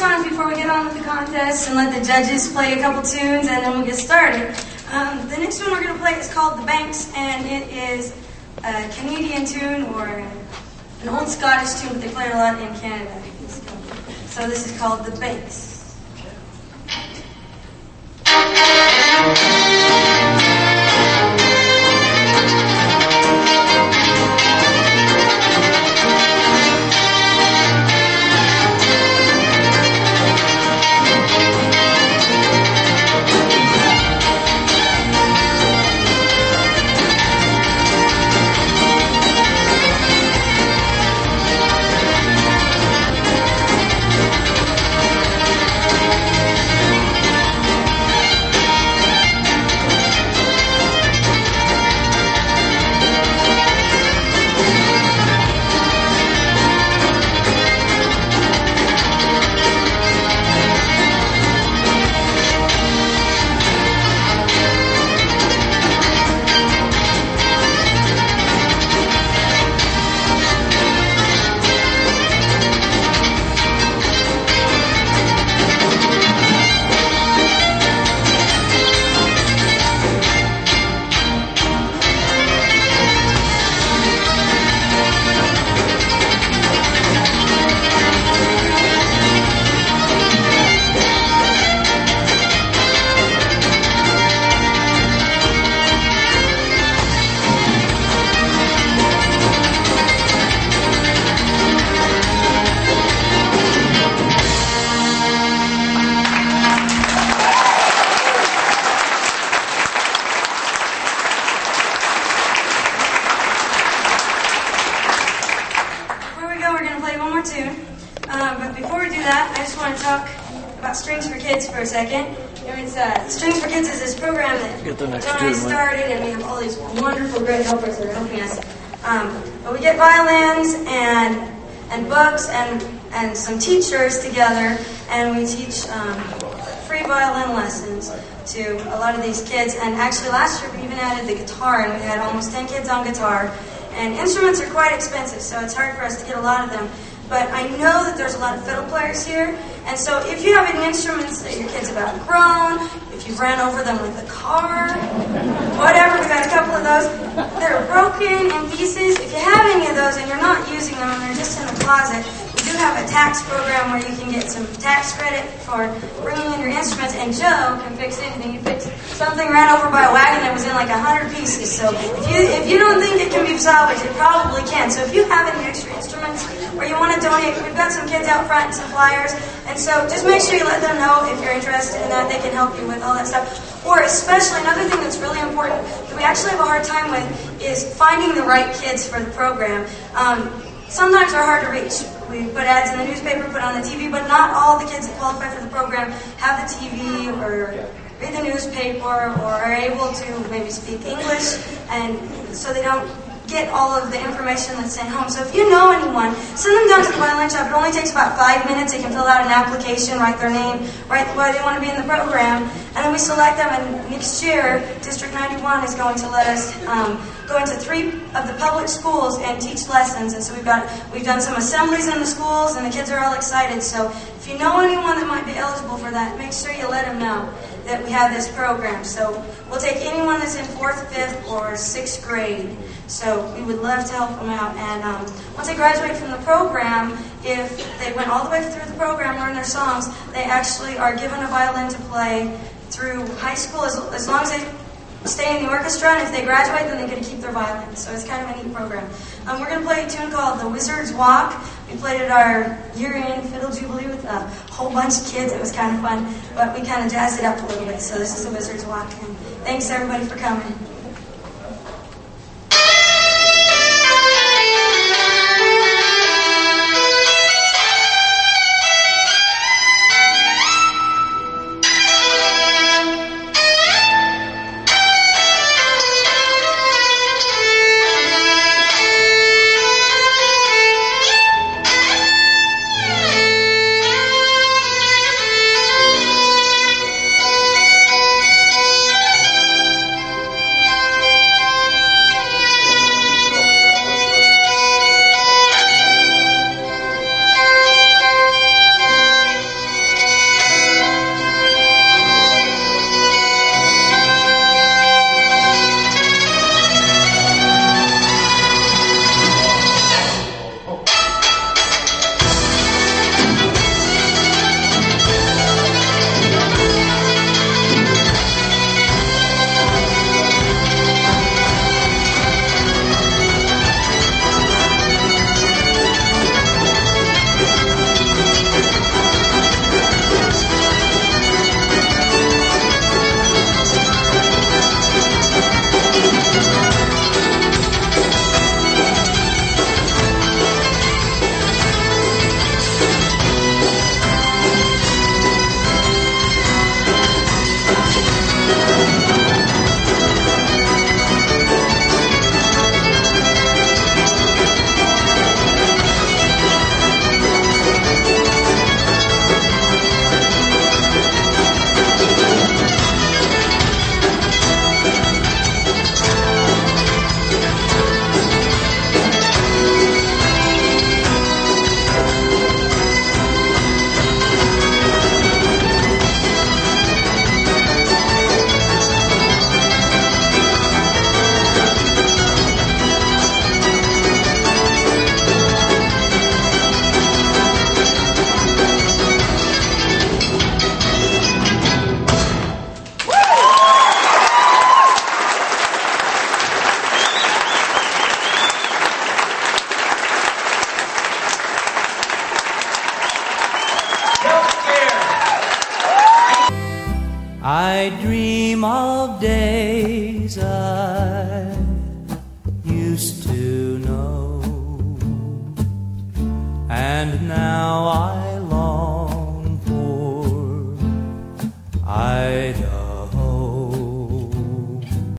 songs before we get on with the contest and let the judges play a couple tunes, and then we'll get started. The next one we're going to play is called The Banks, and it is a Canadian tune or an old Scottish tune, but they play it a lot in Canada. So this is called The Banks. But before we do that, I just want to talk about Strings for Kids for a second. Strings for Kids is this program that John and I started, and we have all these wonderful, great helpers that are helping us. But we get violins and books and some teachers together, and we teach free violin lessons to a lot of these kids. And actually last year we even added the guitar, and we had almost 10 kids on guitar. And instruments are quite expensive, so it's hard for us to get a lot of them. But I know that there's a lot of fiddle players here, and so if you have any instruments that your kids have outgrown, if you've ran over them with a car, whatever, we've got a couple of those that are broken in pieces. If you have any of those and you're not using them and they're just in the closet, we do have a tax program where you can get some tax credit for bringing in your instruments, and Joe can fix anything. He fixed something ran over by a wagon that was in like 100 pieces. So if you don't think it can be salvaged, it probably can. So if you have any extra instruments or you want to donate, we've got some kids out front and some flyers. And so just make sure you let them know if you're interested in that. They can help you with all that stuff. Or especially, another thing that's really important that we actually have a hard time with is finding the right kids for the program. Sometimes they're hard to reach. We put ads in the newspaper, put on the TV, but not all the kids that qualify for the program have the TV or read the newspaper or are able to maybe speak English, and so they don't get all of the information that's sent home. So if you know anyone, send them down to the violin shop. It only takes about 5 minutes. They can fill out an application, write their name, write why they want to be in the program, and then we select them. And next year, District 91 is going to let us go into 3 of the public schools and teach lessons. And so we've done some assemblies in the schools, and the kids are all excited. So if you know anyone that might be eligible for that, make sure you let them know that we have this program. So we'll take anyone that's in 4th, 5th, or 6th grade. So we would love to help them out. And once they graduate from the program, if they went all the way through the program, learn their songs, they actually are given a violin to play through high school as long as they stay in the orchestra, and if they graduate, then they get to keep their violin. So it's kind of a neat program. We're going to play a tune called The Wizard's Walk. We played it our year-end Fiddle Jubilee with a whole bunch of kids. It was kind of fun, but we kind of jazzed it up a little bit. So this is The Wizard's Walk, and thanks everybody for coming. I dream of days I